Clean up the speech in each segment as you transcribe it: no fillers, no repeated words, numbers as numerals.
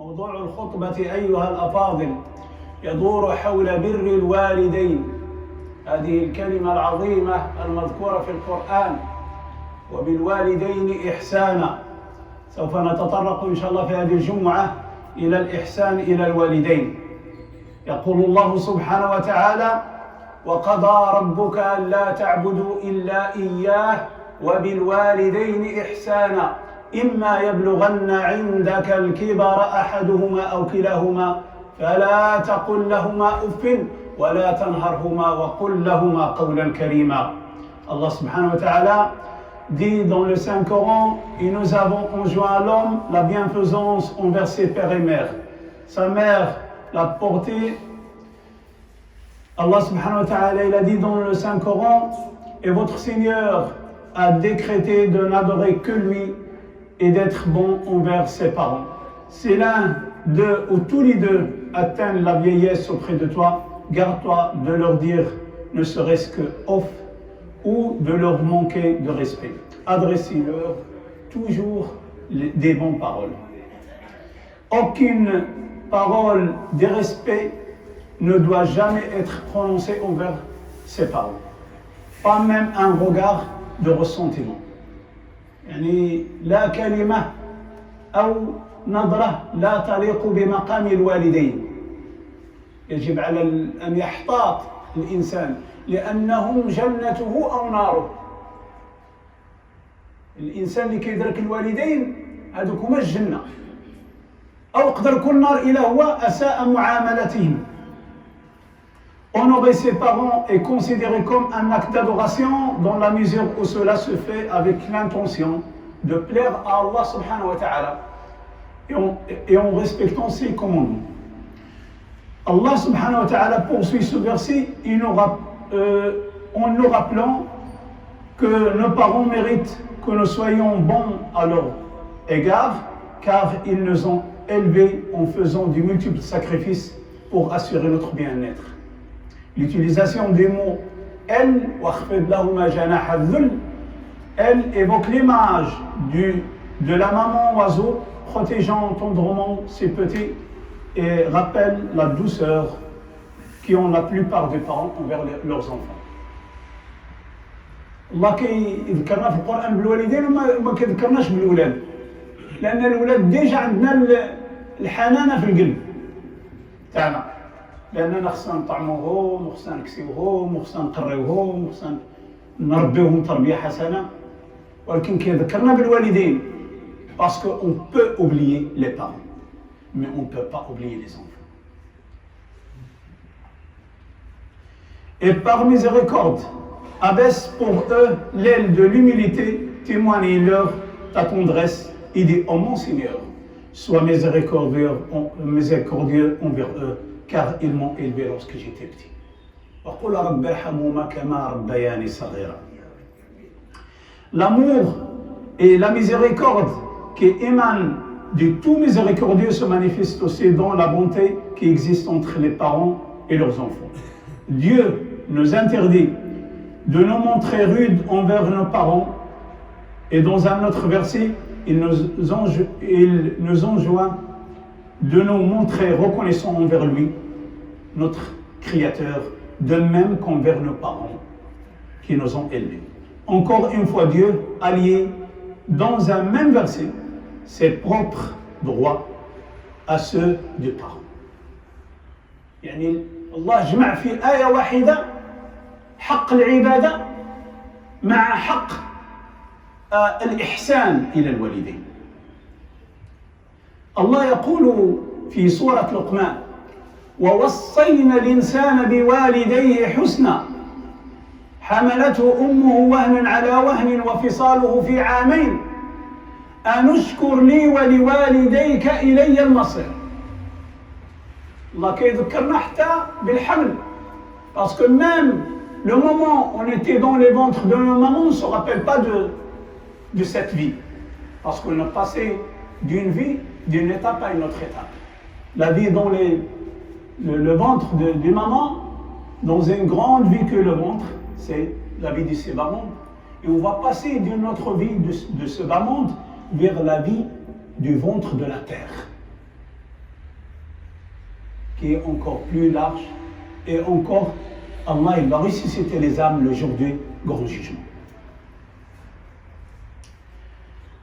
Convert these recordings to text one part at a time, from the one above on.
موضوع الخطبة أيها الأفاضل يدور حول بر الوالدين، هذه الكلمة العظيمة المذكورة في القرآن، وبالوالدين إحسانا. سوف نتطرق إن شاء الله في هذه الجمعة إلى الإحسان إلى الوالدين. يقول الله سبحانه وتعالى: وقضى ربك ألا تعبدوا إلا إياه وبالوالدين إحسانا إما يبلغن عندك الكبر أحدهما أو كلاهما فلا تقل لهما أف ولا تنهرهما وقل لهما قولا كريما. Allah subhanahu wa ta'ala dit dans le Saint-Coran: et nous avons enjoint à l'homme la bienfaisance envers ses pères et mères. Sa mère l'a porté. Allah subhanahu wa ta'ala, il a dit dans le Saint-Coran: et votre Seigneur a décrété de n'adorer que lui et d'être bon envers ses parents. Si l'un d'eux ou tous les deux atteignent la vieillesse auprès de toi, garde-toi de leur dire ne serait-ce que off ou de leur manquer de respect. Adressez-leur toujours des bonnes paroles. Aucune parole de respect ne doit jamais être prononcée envers ses parents. Pas même un regard de ressentiment. يعني لا كلمة أو نظرة لا تليق بمقام الوالدين. يجب على أن يحتاط الإنسان لأنهم جنته أو ناره. الإنسان اللي كيدرك الوالدين هذوك هما الجنة، أو يقدر يكون نار إلى هو أساء معاملتهم. Honorer ses parents est considéré comme un acte d'adoration dans la mesure où cela se fait avec l'intention de plaire à Allah subhanahu wa ta'ala et en respectant ses commandements. Allah subhanahu wa ta'ala poursuit ce verset en nous rappelant que nos parents méritent que nous soyons bons à leur égard, car ils nous ont élevés en faisant de multiples sacrifices pour assurer notre bien-être. L'utilisation des mots « elle » elle évoque l'image de la maman oiseau protégeant tendrement ses petits et rappelle la douceur qu'ont la plupart des parents envers leurs enfants. الله كيذكرنا في القرآن بالوالدين وما كيذكرناش بالأولاد، لأن الأولاد ديجا عندنا الحنانة في القلب تاعنا، لأننا خصنا نطعموهم وخصنا نكسيوهم وخصنا نقريوهم وخصنا نربيوهم تربية حسنة، ولكن كيذكرنا بالوالدين parce qu'on peut oublier les parents mais on ne peut pas oublier les enfants. Et par miséricorde abaisse pour eux l'aile de l'humilité, témoigne-leur ta tendresse et dis: oh mon Seigneur, sois miséricordieux envers eux, car ils m'ont élevé lorsque j'étais petit. L'amour et la miséricorde qui émanent de tout miséricordieux se manifestent aussi dans la bonté qui existe entre les parents et leurs enfants. Dieu nous interdit de nous montrer rudes envers nos parents, et dans un autre verset, il nous enjoint de nous montrer reconnaissants envers lui, notre Créateur, de même qu'envers nos parents qui nous ont élevés. Encore une fois, Dieu a lié dans un même verset ses propres droits à ceux des parents. يعني الله جمع في آية واحدة حق العبادة مع حق الإحسان إلى الوالدين. الله يقول في سورة لقمان: ووصينا الإنسان بوالديه حسنا حملته أمه وهنا على وهن وفصاله في عامين أن اشكر لي ولوالديك إلي المصير. الله كيذكرنا حتى بالحمل parce que même le moment où on était dans les ventres de nos mamans, on ne se rappelle pas de cette vie parce qu'on a passé d'une vie, d'une étape à une autre étape. La vie dans le ventre de maman, dans une grande vie que le ventre, c'est la vie de ce bas monde. Et on va passer d'une autre vie de ce bas monde vers la vie du ventre de la terre. qui est encore plus large, et encore, Allah il va ressusciter les âmes le jour du grand jugement.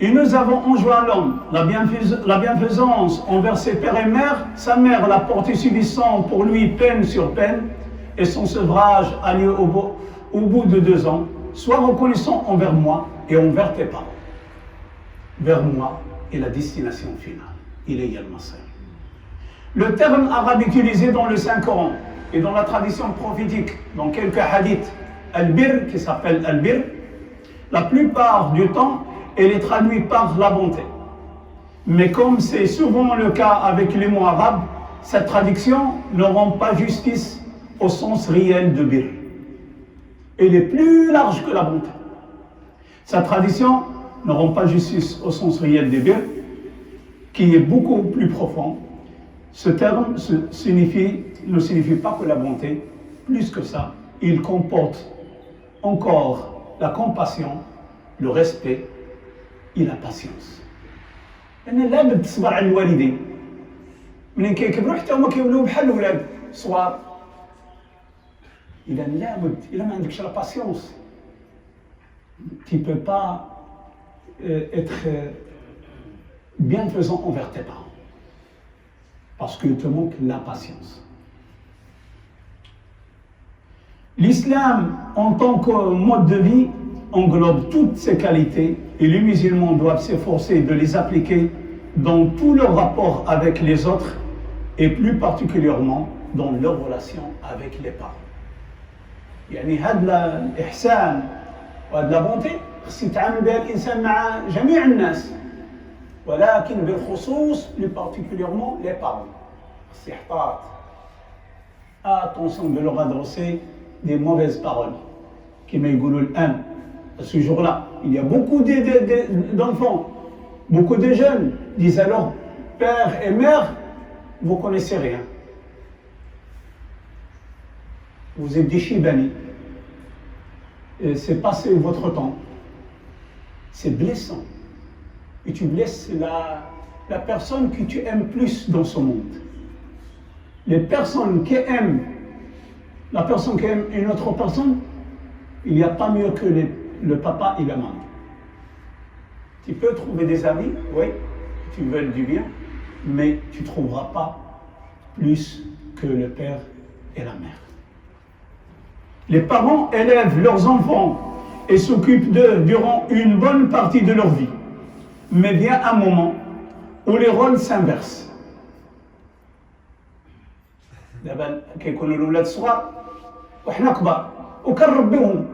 Et nous avons enjoint à l'homme la bienfaisance envers ses pères et mères. Sa mère l'a porté subissant pour lui peine sur peine, et son sevrage a lieu au bout de 2 ans. Sois reconnaissant envers moi et envers tes parents. Vers moi est la destination finale. Il est Al-Masir. Le terme arabe utilisé dans le Saint-Coran et dans la tradition prophétique, dans quelques hadiths, al-bir, qui s'appelle al-bir, la plupart du temps, elle est traduite par la bonté. Mais comme c'est souvent le cas avec les mots arabes, cette traduction ne rend pas justice au sens réel de bir. Elle est plus large que la bonté. Cette tradition ne rend pas justice au sens réel de bir, qui est beaucoup plus profond. Ce terme ne signifie pas que la bonté, plus que ça, il comporte encore la compassion, le respect et la patience. لأن لابد تصبر على الوالدين. منين كيكبروا حتى هما كيولوا بحال الولاد صغار. إذا لابد إلا ما عندكش لا patience, tu ne peux pas être bienfaisant envers tes parents. Parce qu'il te manque la patience. L'islam, en tant que mode de vie, englobe toutes ces qualités et les musulmans doivent s'efforcer de les appliquer dans tous leurs rapports avec les autres et plus particulièrement dans leurs relations avec les parents. يعني هذا الإحسان وهذا la bonté خص يتعامل بها الإنسان مع جميع الناس ولكن بالخصوص plus particulièrement les parents. خص يحتاط. Attention de leur adresser des mauvaises paroles كما يقولوا الآن. Ce jour-là, il y a beaucoup d'enfants, beaucoup de jeunes disent alors père et mère, vous connaissez rien. Vous êtes des chibani. C'est passé votre temps. C'est blessant. Et tu blesses la personne que tu aimes plus dans ce monde. Les personnes qui aiment, la personne qui aime une autre personne, il n'y a pas mieux que le papa et la maman. Tu peux trouver des amis, oui, tu veux du bien, mais tu ne trouveras pas plus que le père et la mère. Les parents élèvent leurs enfants et s'occupent d'eux durant une bonne partie de leur vie. Mais vient un moment où les rôles s'inversent. دابا كيكونوا الأولاد صغار وحنا كبار وكنربيوهم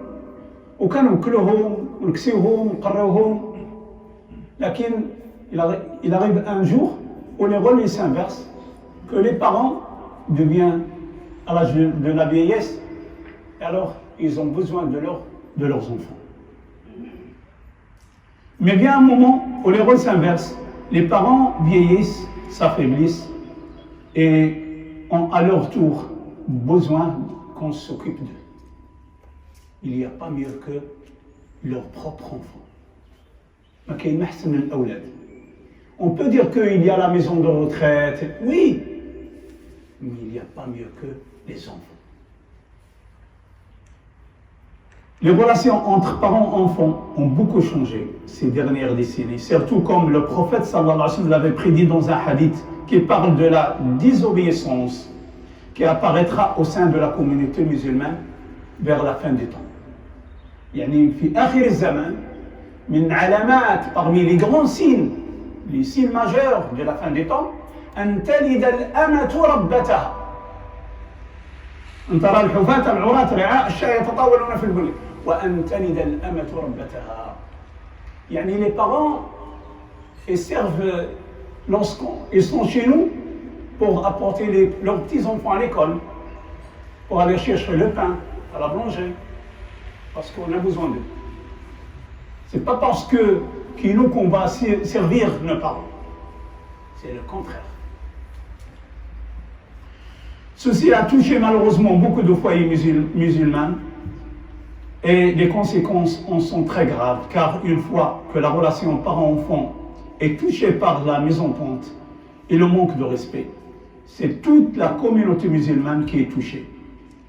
وكنوكلوهم ونكسيوهم ونقريوهم. لكن il arrive un jour où les rôles s'inversent, que les parents deviennent à l'âge de la vieillesse, et alors ils ont besoin de leurs enfants. Mais vient un moment où les rôles s'inversent, les parents vieillissent, s'affaiblissent et ont à leur tour besoin qu'on s'occupe d'eux. Il n'y a pas mieux que leur propre enfant. On peut dire qu'il y a la maison de retraite, oui, mais il n'y a pas mieux que les enfants. Les relations entre parents et enfants ont beaucoup changé ces dernières décennies, surtout comme le prophète sallallahu alayhi wa sallam l'avait prédit dans un hadith qui parle de la désobéissance qui apparaîtra au sein de la communauté musulmane vers la fin du temps. يعني في آخر الزمان من علامات parmi les grands signes, les signes majeurs de la fin des temps, أن تلد الأمة ربتها. أن ترى الحفاة العراة رعاء الشاة يتطاولون في البنيان وأن تلد الأمة ربتها. يعني les parents ils servent lorsqu'ils sont chez nous pour apporter leurs petits-enfants à l'école, pour aller chercher le pain à la boulangerie, parce qu'on a besoin d'eux. C'est pas parce qu'ils nous qu'on va servir nos parents. C'est le contraire. Ceci a touché malheureusement beaucoup de foyers musulmans et les conséquences en sont très graves, car une fois que la relation parent-enfant est touchée par la mésentente et le manque de respect, c'est toute la communauté musulmane qui est touchée.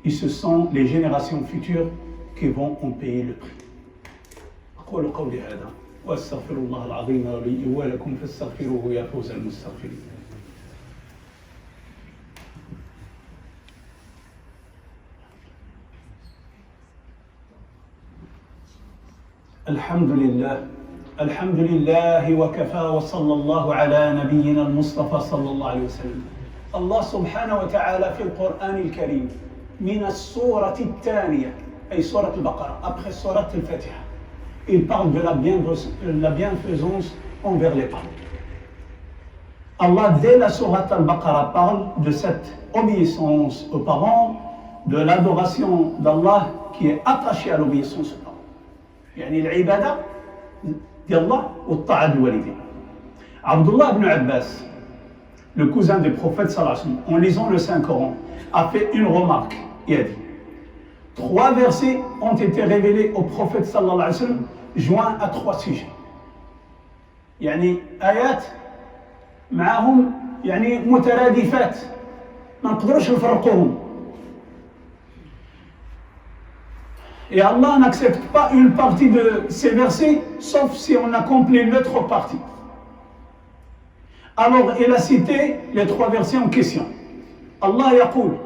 Et ce sont les générations futures qui vont en payer le prix. أقول قولي هذا وأستغفر الله العظيم لي ولكم فاستغفروه يا فوز المستغفرين. الحمد لله وكفى وصلى الله على نبينا المصطفى صلى الله عليه وسلم. الله سبحانه وتعالى في القرآن الكريم من السورة الثانية أي سورة البقرة après سورة الفاتحة il parle de la bienfaisance envers les parents. Allah dès la sourate al-Baqarah parle de cette obéissance aux parents, de l'adoration d'Allah qui est attachée à l'obéissance aux parents. يعني العبادة ديال الله والطاعة للوالدين. Abdullah ibn Abbas, le cousin du prophète sallallahu alayhi wa sallam, en lisant le Saint-Coran, a fait une remarque. Il a dit 3 versets ont été révélés au prophète sallallahu alayhi wa sallam, joints à 3 sujets. يعني آيات معهم يعني مترادفات ما نقدروش نفرقوهم. Et Allah n'accepte pas une partie de ces versets, sauf si on accomplit l'autre partie. Alors, il a cité les 3 versets en question. Allah يقول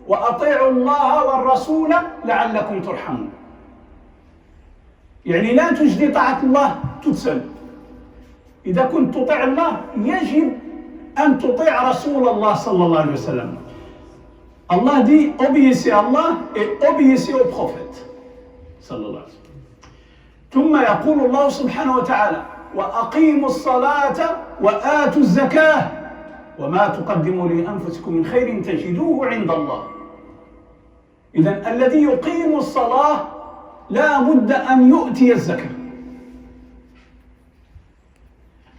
وأطيعوا الله والرسول لعلكم ترحمون. يعني لا تجدي طاعة الله toute seule. إذا كنت تطيع الله يجب أن تطيع رسول الله صلى الله عليه وسلم. Allah dit obéissez à Allah et obéissez au prophète. صلى الله عليه وسلم. ثم يقول الله سبحانه وتعالى وأقيموا الصلاة وآتوا الزكاة وما تقدموا لأنفسكم من خير تجدوه عند الله. إذن الذي يقيم الصلاة لا بد أن يؤتي الزكاة.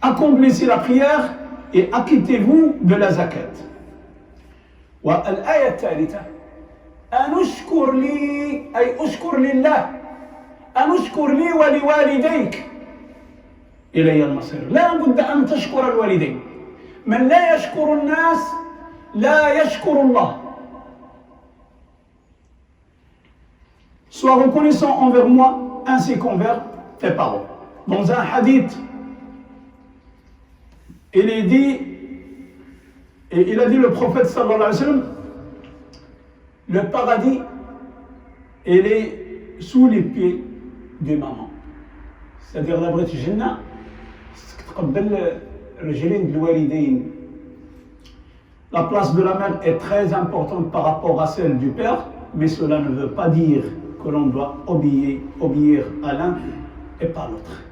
Accomplissez la prière et acquittez-vous de la zakat. والآية الثالثة أن أشكر لي أي أشكر لله أن أشكر لي ولوالديك إلي المصير. لا بد أن تشكر الوالدين. من لا يشكر الناس لا يشكر الله. Sois reconnaissant envers moi ainsi qu'envers tes parents. Dans un hadith, il est dit, et il a dit le prophète sallallahu alayhi wa sallam, le paradis, il est sous les pieds de maman. C'est-à-dire la بغيت الجنة تقبل رجلين الوالدين. La place de la mère est très importante par rapport à celle du père, mais cela ne veut pas dire que l'on doit obéir à l'un et pas l'autre.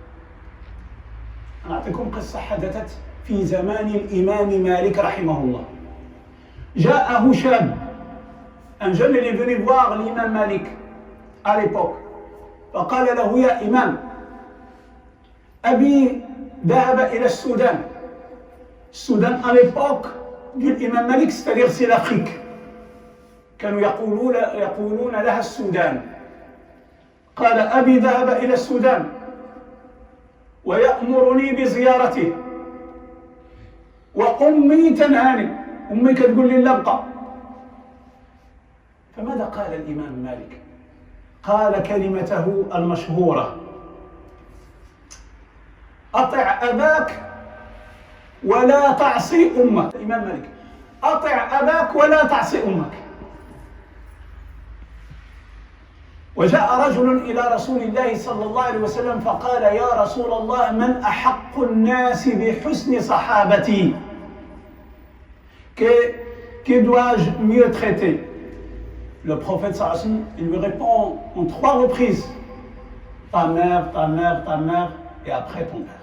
أعطيكم قصة حدثت في زمان الإمام مالك رحمه الله. جاءه شاب, un jeune est venu voir l'imam Malik à l'époque. فقال له يا إمام أبي ذهب إلى السودان. السودان à l'époque du l'imam Malik, c'est-à-dire c'est l'Afrique. كانوا يقولون لها السودان. قال أبي ذهب إلى السودان ويأمرني بزيارته وأمي تنهاني. أمي كتقول لي لا ابقى. فماذا قال الإمام مالك؟ قال كلمته المشهورة أطع أباك ولا تعصي أمك. الإمام مالك أطع أباك ولا تعصي أمك. وجاء رجل إلى رسول الله صلى الله عليه وسلم فقال يا رسول الله من أحق الناس بحسن صحابتي؟ Qui dois-je mieux traiter? Le prophète sallallahu alayhi wa sallam, il lui répond en 3 reprises. Ta mère, ta mère, ta mère, et après ton père.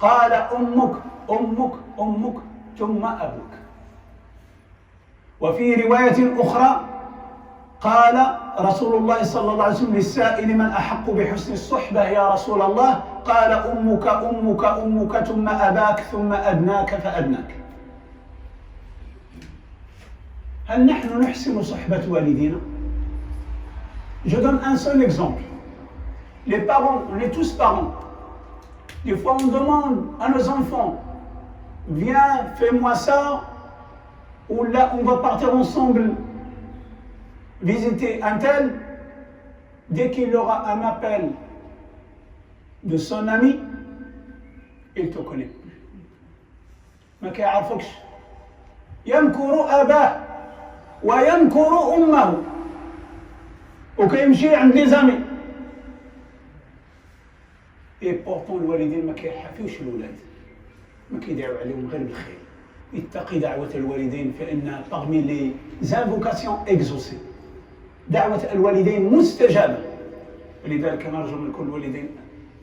قال أمك أمك أمك ثم أبوك. وفي رواية أخرى قال رسول الله صلى الله عليه وسلم للسائل من أحق بحسن الصحبة يا رسول الله؟ قال أمك أمك أمك ثم أباك ثم أدناك فأدناك. هل نحن نحسن صحبة والدينا؟ Je donne un seul exemple. Les parents, on est tous parents. Des fois on demande à nos enfants, viens, fais-moi ça, ou là on va partir ensemble visiter un tel, dès qu'il aura un appel de son ami, il te connaît. ما كيعرفكش. ينكر أباه وينكر أمه وكيمشي عند لي زامي. اي بورتون الوالدين ما كيحافيوش الولاد، ما كيدعوا عليهم غير بالخير. اتقي دعوة الوالدين فإنها parmi les invocations exaucées. دعوة الوالدين مستجابة، ولذلك نرجو من كل والدين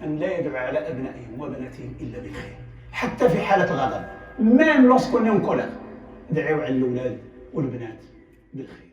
أن لا يدعو على أبنائهم وبناتهم إلا بالخير، حتى في حالة الغضب، même lorsqu'on est en colère، دعوا على الأولاد والبنات بالخير.